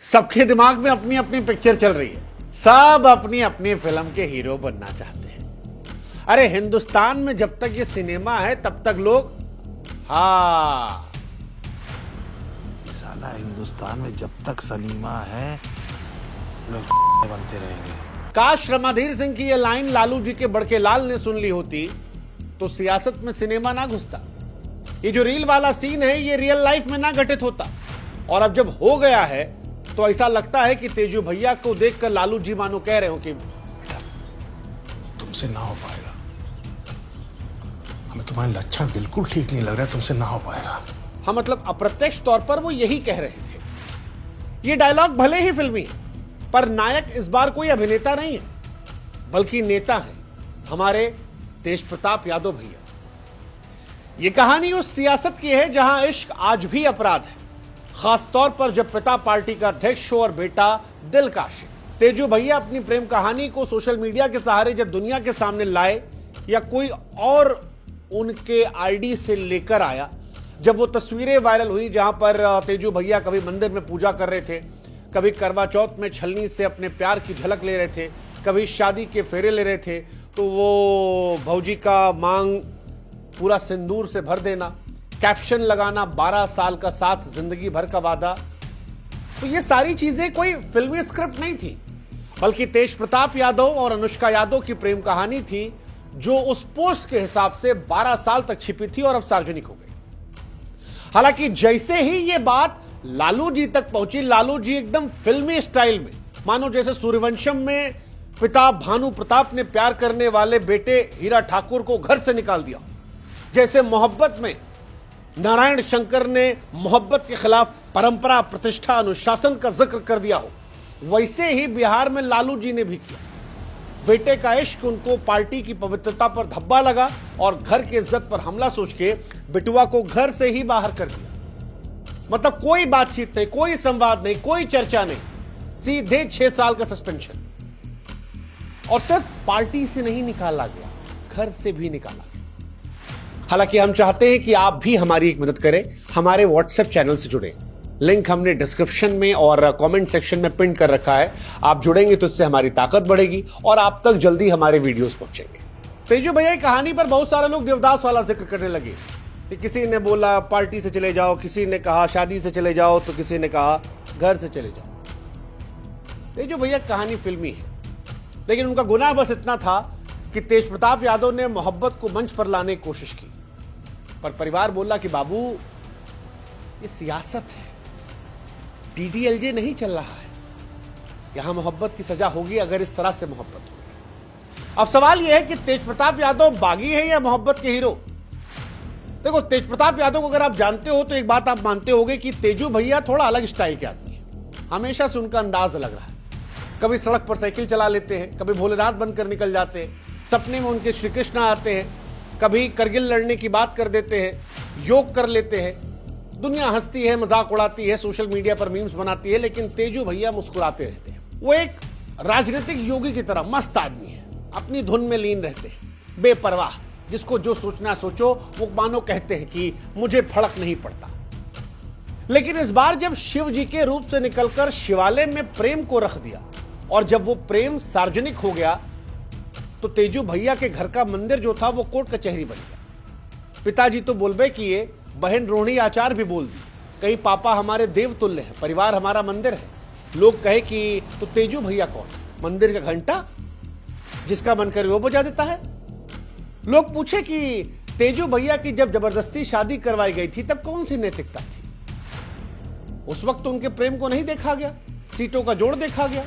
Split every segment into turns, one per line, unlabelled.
सबके दिमाग में अपनी अपनी पिक्चर चल रही है। सब अपनी अपनी फिल्म के हीरो बनना चाहते हैं। अरे हिंदुस्तान में जब तक ये सिनेमा है तब तक लोग
साला हिंदुस्तान में जब तक सलीमा है लोग बनते रहेंगे।
काश रमाधीर सिंह की ये लाइन लालू जी के बड़के लाल ने सुन ली होती तो सियासत में सिनेमा ना घुसता। ये जो रील वाला सीन है ये रियल लाइफ में ना घटित होता। और अब जब हो गया है तो ऐसा लगता है कि तेजू भैया को देखकर लालू जी मानो कह रहे हो कि
तुमसे ना हो पाएगा, हमें तुम्हारे लक्षण बिल्कुल ठीक नहीं लग रहा है, तुमसे ना हो पाएगा।
हाँ, मतलब अप्रत्यक्ष तौर पर वो यही कह रहे थे। ये डायलॉग भले ही फिल्मी है पर नायक इस बार कोई अभिनेता नहीं है बल्कि नेता है, हमारे तेज प्रताप यादव भैया। ये कहानी उस सियासत की है जहां इश्क आज भी अपराध है, खासतौर पर जब पिता पार्टी का अध्यक्ष हो और बेटा दिल का आशिक। तेजू भैया अपनी प्रेम कहानी को सोशल मीडिया के सहारे जब दुनिया के सामने लाए या कोई और उनके आईडी से लेकर आया, जब वो तस्वीरें वायरल हुई जहां पर तेजू भैया कभी मंदिर में पूजा कर रहे थे, कभी करवा चौथ में छलनी से अपने प्यार की झलक ले रहे थे, कभी शादी के फेरे ले रहे थे, तो वो भौजी का मांग पूरा सिंदूर से भर देना, कैप्शन लगाना 12 साल का साथ जिंदगी भर का वादा, तो ये सारी चीजें कोई फिल्मी स्क्रिप्ट नहीं थी बल्कि तेज प्रताप यादव और अनुष्का यादव की प्रेम कहानी थी जो उस पोस्ट के हिसाब से 12 साल तक छिपी थी और अब सार्वजनिक हो गई। हालांकि जैसे ही ये बात लालू जी तक पहुंची, लालू जी एकदम फिल्मी स्टाइल में मानो जैसे सूर्यवंशम में पिता भानु प्रताप ने प्यार करने वाले बेटे हीरा ठाकुर को घर से निकाल दिया, जैसे मोहब्बत में नारायण शंकर ने मोहब्बत के खिलाफ परंपरा, प्रतिष्ठा, अनुशासन का जिक्र कर दिया हो, वैसे ही बिहार में लालू जी ने भी किया। बेटे का इश्क उनको पार्टी की पवित्रता पर धब्बा लगा और घर की इज्जत पर हमला सोच के बिटुआ को घर से ही बाहर कर दिया। मतलब कोई बातचीत नहीं, कोई संवाद नहीं, कोई चर्चा नहीं, सीधे 6 साल का सस्पेंशन। और सिर्फ पार्टी से नहीं निकाला गया, घर से भी निकाला गया। हालांकि हम चाहते हैं कि आप भी हमारी एक मदद करें, हमारे व्हाट्सएप चैनल से जुड़े। लिंक हमने डिस्क्रिप्शन में और कमेंट सेक्शन में पिन कर रखा है। आप जुड़ेंगे तो इससे हमारी ताकत बढ़ेगी और आप तक जल्दी हमारे वीडियोस पहुंचेंगे। तेजू भैया की कहानी पर बहुत सारे लोग देवदास वाला जिक्र करने लगे कि किसी ने बोला पार्टी से चले जाओ, किसी ने कहा शादी से चले जाओ, तो किसी ने कहा घर से चले जाओ। तेजू भैया की कहानी फिल्मी है लेकिन उनका गुनाह बस इतना था कि तेज प्रताप यादव ने मोहब्बत को मंच पर लाने की कोशिश की, पर परिवार बोला कि बाबू ये सियासत है, डीडीएलजे नहीं चल रहा है, यहां मोहब्बत की सजा होगी अगर इस तरह से मोहब्बत होगी। अब सवाल यह है कि तेज प्रताप यादव बागी है या मोहब्बत के हीरो। देखो, तेज प्रताप यादव को अगर आप जानते हो तो एक बात आप मानते होगे कि तेजू भैया थोड़ा अलग स्टाइल के आदमी है। हमेशा से उनका अंदाज अलग रहा है। कभी सड़क पर साइकिल चला लेते हैं, कभी भोलेनाथ बनकर निकल जाते हैं, सपने में उनके श्री कृष्ण आते हैं, कभी करगिल लड़ने की बात कर देते हैं, योग कर लेते हैं, दुनिया हंसती है, मजाक उड़ाती है, सोशल मीडिया पर मीम्स बनाती है, लेकिन तेजू भैया मुस्कुराते रहते हैं। वो एक राजनीतिक योगी की तरह मस्त आदमी है, अपनी धुन में लीन रहते हैं, बेपरवाह, जिसको जो सोचना सोचो, वो मानो कहते हैं कि मुझे फर्क नहीं पड़ता। लेकिन इस बार जब शिव जी के रूप से निकलकर शिवालय में प्रेम को रख दिया और जब वो प्रेम सार्वजनिक हो गया तो तेजू भैया के घर का मंदिर जो था वो कोर्ट कचहरी बन गया। पिताजी तो बोलबे किए, बहन रोहिणी आचार भी बोल दी, कहीं पापा हमारे देवतुल्य हैं, परिवार हमारा मंदिर है। लोग कहे कि तो तेजू भैया कौन, मंदिर का घंटा जिसका मन करे वो बजा देता है। लोग पूछे कि तेजू भैया की जब जबरदस्ती शादी करवाई गई थी तब कौन सी नैतिकता थी। उस वक्त तो उनके प्रेम को नहीं देखा गया, सीटों का जोड़ देखा गया।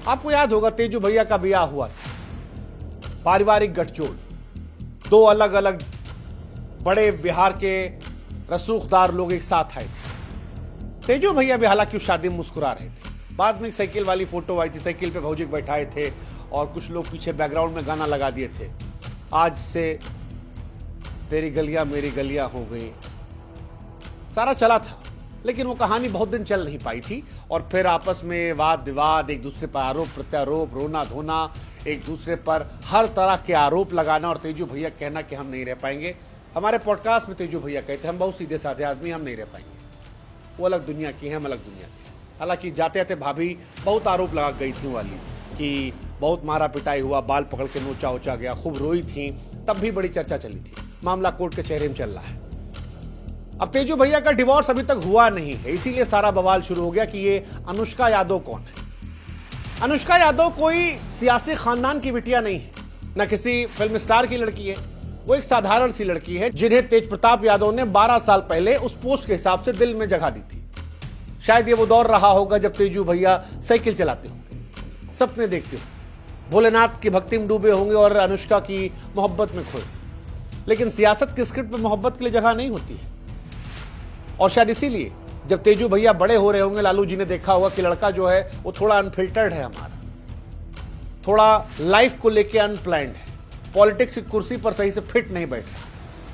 आपको याद होगा तेजू भैया का ब्याह हुआ था, पारिवारिक गठजोड़, 2 अलग अलग बड़े बिहार के रसूखदार लोग एक साथ आए थे। तेजू भैया भी हालांकि उस शादी में मुस्कुरा रहे थे। बाद में एक साइकिल वाली फोटो आई थी, साइकिल पे भौजी बैठाए थे और कुछ लोग पीछे बैकग्राउंड में गाना लगा दिए थे, आज से तेरी गलियां मेरी गलियां हो गई, सारा चला था। लेकिन वो कहानी बहुत दिन चल नहीं पाई थी और फिर आपस में वाद विवाद, एक दूसरे पर आरोप प्रत्यारोप, रोना धोना, एक दूसरे पर हर तरह के आरोप लगाना और तेजू भैया कहना कि हम नहीं रह पाएंगे। हमारे पॉडकास्ट में तेजू भैया कहते हैं हम बहुत सीधे साधे आदमी, हम नहीं रह पाएंगे। वो अलग दुनिया की हैं, हम अलग दुनिया की। हालांकि जाते जाते भाभी बहुत आरोप लगा गई थी वाली कि बहुत मारा पिटाई हुआ, बाल पकड़ के नोचा उचा गया, खूब रोई थी, तब भी बड़ी चर्चा चली थी। मामला कोर्ट के चेहरे में चल रहा है। अब तेजू भैया का डिवोर्स अभी तक हुआ नहीं है, इसीलिए सारा बवाल शुरू हो गया कि ये अनुष्का यादव कौन है। अनुष्का यादव कोई सियासी खानदान की बिटिया नहीं है, न किसी फिल्म स्टार की लड़की है। वो एक साधारण सी लड़की है जिन्हें तेज प्रताप यादव ने 12 साल पहले उस पोस्ट के हिसाब से दिल में जगह दी थी। शायद ये वो दौर रहा होगा जब तेजू भैया साइकिल चलाते होंगे, सपने देखते होंगे, भोलेनाथ की भक्ति में डूबे होंगे और अनुष्का की मोहब्बत में खोए। लेकिन सियासत के स्क्रिप्ट में मोहब्बत के लिए जगह नहीं होती है। और शायद इसीलिए जब तेजू भैया बड़े हो रहे होंगे, लालू जी ने देखा होगा कि लड़का जो है वो थोड़ा अनफिल्टर्ड है, हमारा थोड़ा लाइफ को लेके अनप्लान्ड है, पॉलिटिक्स की कुर्सी पर सही से फिट नहीं बैठा,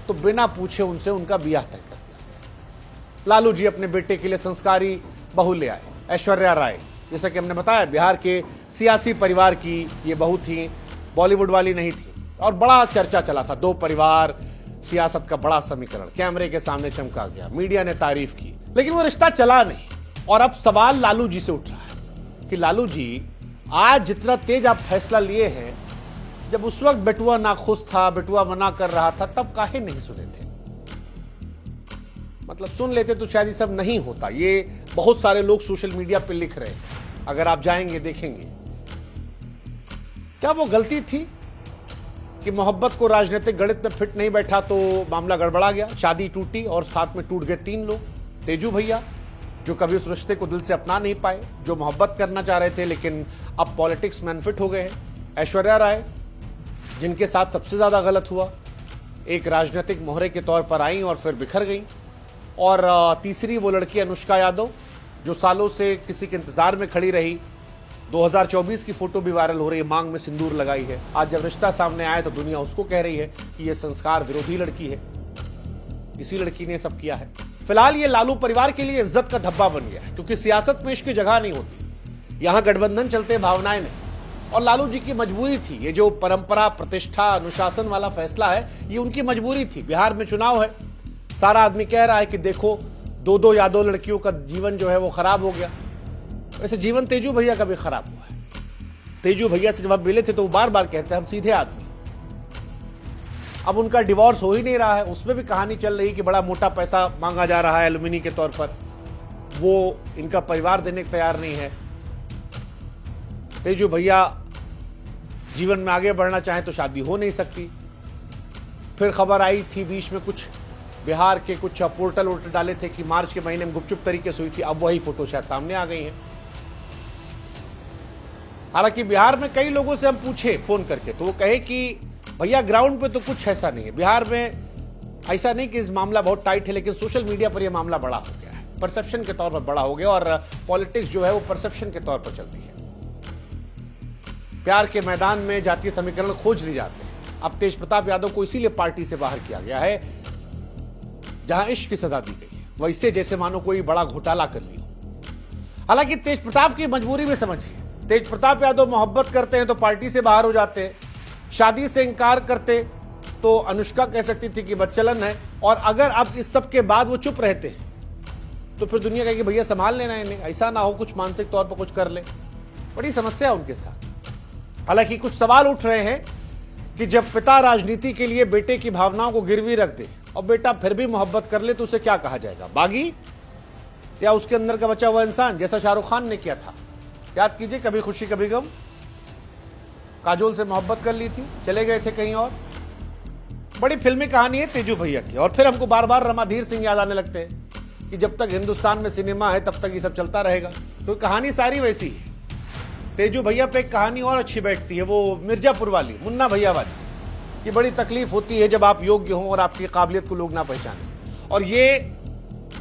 तो बिना पूछे उनसे उनका ब्याह तय कर दिया। लालू जी अपने बेटे के लिए संस्कारी बहू ले आए, ऐश्वर्या राय। जैसा कि हमने बताया, बिहार के सियासी परिवार की ये बहू थी, बॉलीवुड वाली नहीं थी। और बड़ा चर्चा चला था, दो परिवार, सियासत का बड़ा समीकरण कैमरे के सामने चमका गया, मीडिया ने तारीफ की, लेकिन वो रिश्ता चला नहीं। और अब सवाल लालू जी से उठ रहा है कि लालू जी, आज जितना तेज आप फैसला लिए हैं, जब उस वक्त बेटुआ नाखुश था, बेटुआ मना कर रहा था, तब काहे नहीं सुने थे? मतलब सुन लेते तो शायद ये सब नहीं होता। ये बहुत सारे लोग सोशल मीडिया पे लिख रहे हैं, अगर आप जाएंगे देखेंगे। क्या वो गलती थी कि मोहब्बत को राजनीतिक गणित में फिट नहीं बैठा तो मामला गड़बड़ा गया, शादी टूटी और साथ में टूट गए 3 लोग? तेजू भैया जो कभी उस रिश्ते को दिल से अपना नहीं पाए, जो मोहब्बत करना चाह रहे थे लेकिन अब पॉलिटिक्स में अनफिट हो गए हैं। ऐश्वर्या राय जिनके साथ सबसे ज्यादा गलत हुआ, एक राजनीतिक मोहरे के तौर पर आई और फिर बिखर गई। और तीसरी वो लड़की अनुष्का यादव जो सालों से किसी के इंतजार में खड़ी रही। 2024 की फोटो भी वायरल हो रही है, मांग में सिंदूर लगाई है। आज जब रिश्ता सामने आया तो दुनिया उसको कह रही है कि ये संस्कार विरोधी लड़की है, इसी लड़की ने सब किया है। फिलहाल ये लालू परिवार के लिए इज्जत का धब्बा बन गया है, क्योंकि सियासत में इसकी जगह नहीं होती। यहां गठबंधन चलते, भावनाएं नहीं। और लालू जी की मजबूरी थी, ये जो परंपरा, प्रतिष्ठा, अनुशासन वाला फैसला है, ये उनकी मजबूरी थी। बिहार में चुनाव है, सारा आदमी कह रहा है कि देखो 2 यादव लड़कियों का जीवन जो है वो खराब हो गया। वैसे जीवन तेजू भैया का भी खराब हुआ है। तेजू भैया से जब हम मिले थे तो वो बार बार कहते हैं हम सीधे आदमी। अब उनका डिवोर्स हो ही नहीं रहा है, उसमें भी कहानी चल रही कि बड़ा मोटा पैसा मांगा जा रहा है एलुमिनी के तौर पर, वो इनका परिवार देने को तैयार नहीं है। तेजू भैया जीवन में आगे बढ़ना चाहें तो शादी हो नहीं सकती। फिर खबर आई थी बीच में, कुछ बिहार के कुछ पोर्टल वोर्टल डाले थे कि मार्च के महीने में गुपचुप तरीके से हुई थी। अब वही फोटो शायद सामने आ गई है। हालांकि बिहार में कई लोगों से हम पूछे फोन करके तो वो कहे कि भैया ग्राउंड पे तो कुछ ऐसा नहीं है, बिहार में ऐसा नहीं कि इस मामला बहुत टाइट है, लेकिन सोशल मीडिया पर यह मामला बड़ा हो गया है, परसेप्शन के तौर पर बड़ा हो गया। और पॉलिटिक्स जो है वो परसेप्शन के तौर पर चलती है। प्यार के मैदान में जातीय समीकरण खोज लिए जाते हैं। अब तेज प्रताप यादव को इसीलिए पार्टी से बाहर किया गया है जहां इश्क की सजा दी गई है, वैसे जैसे मानो कोई बड़ा घोटाला कर लिया। हालांकि तेज प्रताप की मजबूरी में समझिए, तेज प्रताप यादव मोहब्बत करते हैं तो पार्टी से बाहर हो जाते हैं, शादी से इंकार करते तो अनुष्का कह सकती थी कि बच्चलन है। और अगर अब इस सब के बाद वो चुप रहते हैं तो फिर दुनिया कहेगी भैया संभाल लेना इन्हें, ऐसा ना हो कुछ मानसिक तौर पर कुछ कर ले। बड़ी समस्या है उनके साथ। हालांकि कुछ सवाल उठ रहे हैं कि जब पिता राजनीति के लिए बेटे की भावनाओं को गिरवी रख दे और बेटा फिर भी मोहब्बत कर ले तो उसे क्या कहा जाएगा, बागी या उसके अंदर का बचा हुआ इंसान, जैसा शाहरुख खान ने किया था। याद कीजिए, कभी खुशी कभी गम, काजोल से मोहब्बत कर ली थी, चले गए थे कहीं और। बड़ी फिल्मी कहानी है तेजू भैया की। और फिर हमको बार बार रमाधीर सिंह याद आने लगते हैं कि जब तक हिंदुस्तान में सिनेमा है तब तक ये सब चलता रहेगा। तो कहानी सारी वैसी है। तेजू भैया पे एक कहानी और अच्छी बैठती है, वो मिर्जापुर वाली, मुन्ना भैया वाली। ये बड़ी तकलीफ होती है जब आप योग्य हों और आपकी काबिलियत को लोग ना पहचानें। और ये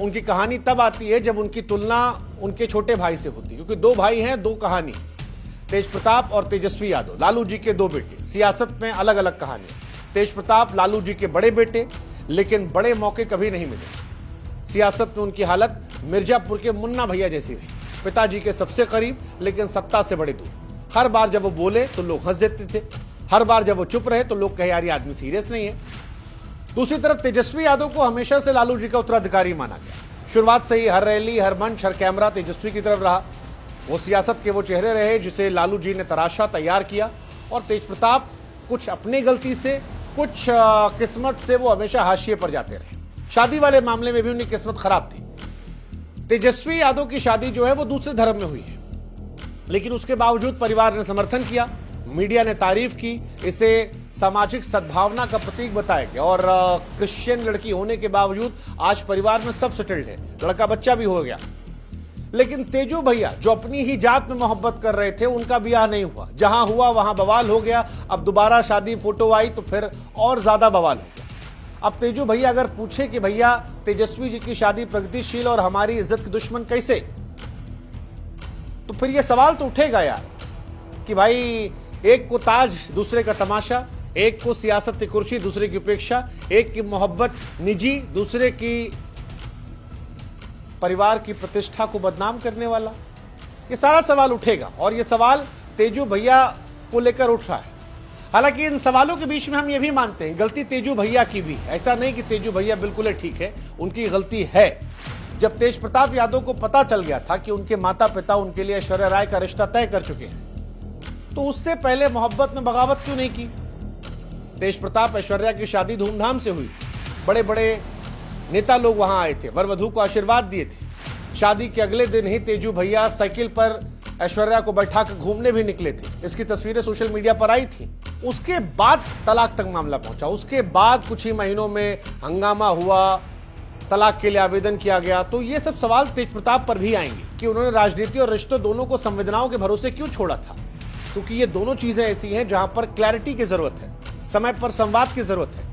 उनकी कहानी तब आती है जब उनकी तुलना उनके छोटे भाई से होती है, क्योंकि 2 भाई हैं, 2 कहानी, तेज प्रताप और तेजस्वी यादव, लालू जी के 2 बेटे। सियासत में अलग अलग कहानी। तेज प्रताप लालू जी के बड़े बेटे, लेकिन बड़े मौके कभी नहीं मिले। सियासत में उनकी हालत मिर्जापुर के मुन्ना भैया जैसी रही, पिताजी के सबसे करीब लेकिन सत्ता से बड़े दूर। हर बार जब वो बोले तो लोग हंस देते थे, हर बार जब वो चुप रहे तो लोग कहे यार ये आदमी सीरियस नहीं है। दूसरी तरफ तेजस्वी यादव को हमेशा से लालू जी का उत्तराधिकारी माना गया। शुरुआत से ही हर रैली, हर मंच, हर कैमरा तेजस्वी की तरफ रहा। वो सियासत के वो चेहरे रहे जिसे लालू जी ने तराशा, तैयार किया। और तेज प्रताप कुछ अपनी गलती से, कुछ किस्मत से वो हमेशा हाशिए पर जाते रहे। शादी वाले मामले में भी उनकी किस्मत खराब थी। तेजस्वी यादव की शादी जो है वो दूसरे धर्म में हुई है, लेकिन उसके बावजूद परिवार ने समर्थन किया, मीडिया ने तारीफ की, इसे सामाजिक सद्भावना का प्रतीक बताया गया। और क्रिश्चियन लड़की होने के बावजूद आज परिवार में सब सेटल्ड है, लड़का बच्चा भी हो गया। लेकिन तेजू भैया जो अपनी ही जात में मोहब्बत कर रहे थे, उनका ब्याह नहीं हुआ। जहां हुआ वहां बवाल हो गया। अब दोबारा शादी फोटो आई तो फिर और ज्यादा बवाल हो गया। अब तेजू भैया अगर पूछे कि भैया तेजस्वी जी की शादी प्रगतिशील और हमारी इज्जत के दुश्मन कैसे, तो फिर यह सवाल तो उठेगा यार कि भाई एक को ताज, दूसरे का तमाशा, एक को सियासत की कुर्सी, दूसरे की उपेक्षा, एक की मोहब्बत निजी, दूसरे की परिवार की प्रतिष्ठा को बदनाम करने वाला। ये सारा सवाल उठेगा और ये सवाल तेजू भैया को लेकर उठ रहा है। हालांकि इन सवालों के बीच में हम ये भी मानते हैं गलती तेजू भैया की भी। ऐसा नहीं कि तेजू भैया बिल्कुल ठीक है, उनकी गलती है। जब तेज प्रताप यादव को पता चल गया था कि उनके माता पिता उनके लिए ऐश्वर्या राय का रिश्ता तय कर चुके हैं, तो उससे पहले मोहब्बत में बगावत क्यों नहीं की? तेज प्रताप ऐश्वर्या की शादी धूमधाम से हुई थी, बड़े बड़े नेता लोग वहां आए थे, वर वधू को आशीर्वाद दिए थे। शादी के अगले दिन ही तेजू भैया साइकिल पर ऐश्वर्या को बैठाकर घूमने भी निकले थे। इसकी तस्वीरें सोशल मीडिया पर आई थी। उसके बाद तलाक तक मामला पहुंचा। उसके बाद कुछ ही महीनों में हंगामा हुआ, तलाक के लिए आवेदन किया गया। तो ये सब सवाल तेज प्रताप पर भी आएंगे कि उन्होंने राजनीति और रिश्तों दोनों को संवेदनाओं के भरोसे क्यों छोड़ा था, क्योंकि ये दोनों चीजें ऐसी हैं जहां पर क्लैरिटी की जरूरत है, समय पर संवाद की जरूरत है।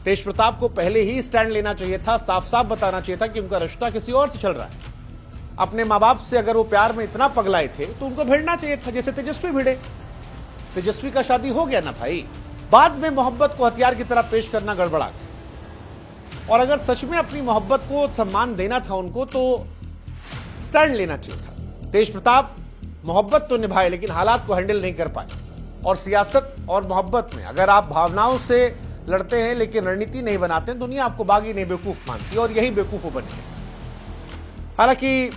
तेज प्रताप को पहले ही स्टैंड लेना चाहिए था, साफ साफ बताना चाहिए था कि उनका रिश्ता किसी और से चल रहा है। अपने माँ बाप से अगर वो प्यार में इतना पगलाए थे तो उनको भिड़ना चाहिए था, जैसे तेजस्वी भिड़े। तेजस्वी का शादी हो गया ना भाई। बाद में मोहब्बत को हथियार की तरह पेश करना गड़बड़ा गया। और अगर सच में अपनी मोहब्बत को सम्मान देना था उनको, तो स्टैंड लेना चाहिए था। तेज प्रताप मोहब्बत तो निभाए लेकिन हालात को हैंडल नहीं कर पाए। और सियासत और मोहब्बत में अगर आप भावनाओं से लड़ते हैं लेकिन रणनीति नहीं बनाते, दुनिया आपको बागी नहीं बेवकूफ मानती, और यही बेवकूफ बने हैं। हालांकि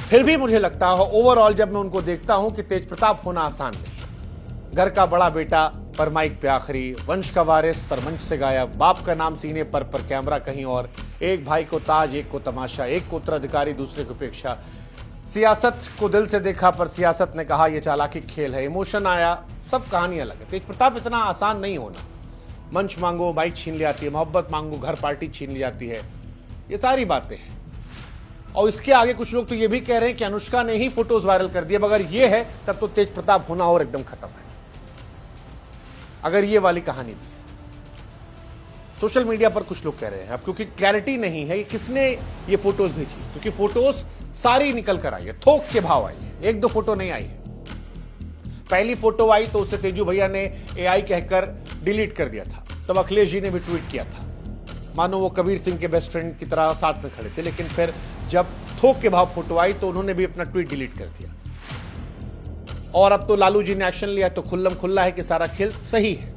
फिर भी मुझे लगता है ओवरऑल जब मैं उनको देखता हूं कि तेज प्रताप होना आसान नहीं है। घर का बड़ा बेटा पर माइक पे आखिरी, वंश का वारिस पर मंच से गायब, बाप का नाम सीने पर कैमरा कहीं और, एक भाई को ताज, एक को तमाशा, एक को उत्तराधिकारी, दूसरे को उपेक्षा। सियासत को दिल से देखा पर सियासत ने कहा यह चालाकी खेल है। इमोशन आया, सब कहानी अलग है। तेज प्रताप इतना आसान नहीं होना। मंच मांगो माइक छीन ली जाती है, मोहब्बत मांगो घर पार्टी छीन ली जाती है। ये सारी बातें हैं। और इसके आगे कुछ लोग तो ये भी कह रहे हैं कि अनुष्का ने ही फोटोज वायरल कर दिए। अगर ये है तब तो तेज प्रताप होना और एकदम खत्म है, अगर ये वाली कहानी भी है। सोशल मीडिया पर कुछ लोग कह रहे हैं अब, क्योंकि क्लैरिटी नहीं है किसने ये फोटोज भेजी, क्योंकि फोटोज सारी निकल कर आई है, थोक के भाव आई है, एक दो फोटो नहीं आई है। पहली फोटो आई तो उससे तेजू भैया ने एआई कहकर डिलीट कर दिया था। तब अखिलेश जी ने भी ट्वीट किया था, मानो वो कबीर सिंह के बेस्ट फ्रेंड की तरह साथ में खड़े थे। लेकिन फिर जब थोक के भाव फोटो आई तो उन्होंने भी अपना ट्वीट डिलीट कर दिया। और अब तो लालू जी ने एक्शन लिया तो खुल्लम खुल्ला है कि सारा खेल सही है।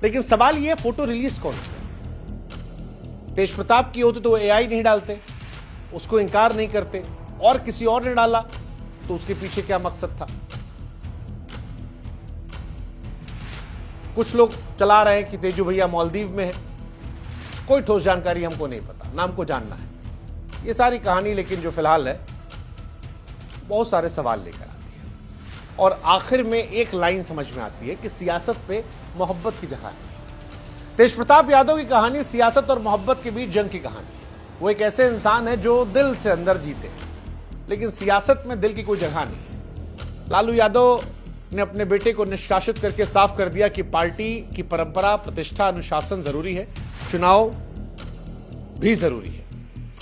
लेकिन सवाल ये, फोटो रिलीज कौन किया? तेज प्रताप की होती तो एआई नहीं डालते, उसको इंकार नहीं करते, और किसी और ने डाला तो उसके पीछे क्या मकसद था? कुछ लोग चला रहे हैं कि तेजू भैया मालदीव में है, कोई ठोस जानकारी हमको नहीं पता, नाम को जानना है। ये सारी कहानी लेकिन जो फिलहाल है बहुत सारे सवाल लेकर आती है। और आखिर में एक लाइन समझ में आती है कि सियासत पे मोहब्बत की जगह नहीं। तेज प्रताप यादव की कहानी सियासत और मोहब्बत के बीच जंग की कहानी है। वो एक ऐसे इंसान है जो दिल से अंदर जीते, लेकिन सियासत में दिल की कोई जगह नहीं है। लालू यादव ने अपने बेटे को निष्कासित करके साफ कर दिया कि पार्टी की परंपरा, प्रतिष्ठा, अनुशासन जरूरी है, चुनाव भी जरूरी है।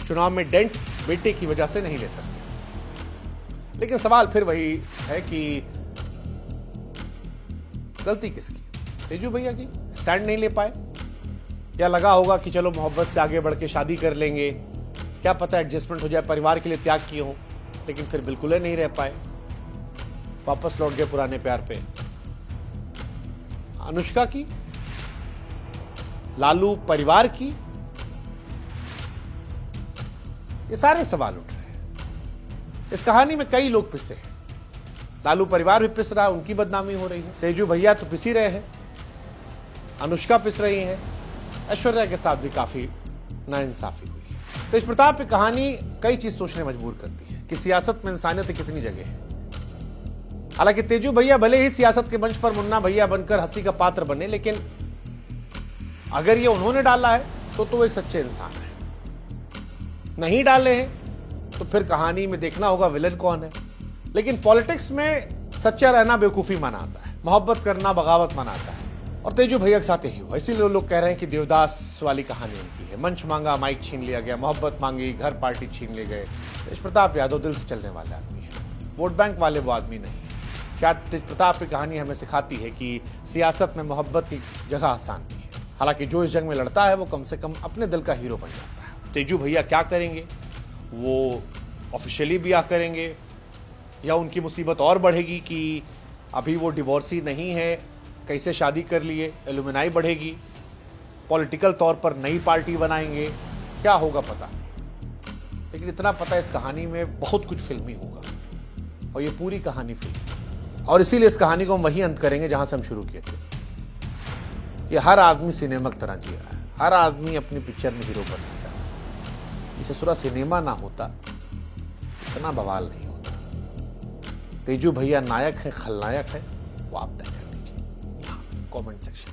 चुनाव में डेंट बेटे की वजह से नहीं ले सकते। लेकिन सवाल फिर वही है कि गलती किसकी? तेजू भैया की? स्टैंड नहीं ले पाए, या लगा होगा कि चलो मोहब्बत से आगे बढ़ के शादी कर लेंगे, क्या पता एडजस्टमेंट हो जाए, परिवार के लिए त्याग किए हों, लेकिन फिर बिल्कुल ही नहीं रह पाए, वापस लौट गए पुराने प्यार पे। अनुष्का की, लालू परिवार की, ये सारे सवाल उठ रहे हैं। इस कहानी में कई लोग पिसे हैं। लालू परिवार भी पिस रहा है, उनकी बदनामी हो रही है। तेजू भैया तो पिस ही रहे हैं, अनुष्का पिस रही है, ऐश्वर्या के साथ भी काफी नाइंसाफी हुई है। तेज प्रताप की कहानी कई चीज सोचने मजबूर करती है कि सियासत में इंसानियत की कितनी जगह है। हालांकि तेजू भैया भले ही सियासत के मंच पर मुन्ना भैया बनकर हंसी का पात्र बने, लेकिन अगर ये उन्होंने डाला है तो एक सच्चे इंसान है। नहीं डाले हैं तो फिर कहानी में देखना होगा विलन कौन है। लेकिन पॉलिटिक्स में सच्चा रहना बेवकूफी माना आता है, मोहब्बत करना बगावत माना आता है, और तेजू भैया के साथ यही हुआ। इसीलिए लोग कह रहे हैं कि देवदास वाली कहानी उनकी है। मंच मांगा, माइक छीन लिया गया, मोहब्बत मांगी, घर पार्टी छीन ले गए। तेज प्रताप यादव दिल से चलने वाले आदमी है, वोट बैंक वाले वो आदमी नहीं है। शायद तेज प्रताप की कहानी हमें सिखाती है कि सियासत में मोहब्बत की जगह आसान नहीं है। हालांकि जो इस जंग में लड़ता है वो कम से कम अपने दिल का हीरो बन जाता है। तेजू भैया क्या करेंगे, वो ऑफिशियली ब्याह करेंगे या उनकी मुसीबत और बढ़ेगी कि अभी वो डिवोर्सी नहीं है, कैसे शादी कर लिए, एलुमनाई बढ़ेगी, पॉलिटिकल तौर पर नई पार्टी बनाएंगे, क्या होगा पता नहीं। लेकिन इतना पता है इस कहानी में बहुत कुछ फिल्मी होगा, और ये पूरी कहानी फिल्म, और इसीलिए इस कहानी को हम वहीं अंत करेंगे जहां से हम शुरू किए थे कि हर आदमी सिनेमा की तरह जी रहा है, हर आदमी अपनी पिक्चर में हीरो बनने का। इसे पूरा सिनेमा ना होता इतना बवाल नहीं होता। तेजू भैया नायक है, खलनायक है, वो आप तय कर लीजिए कमेंट सेक्शन।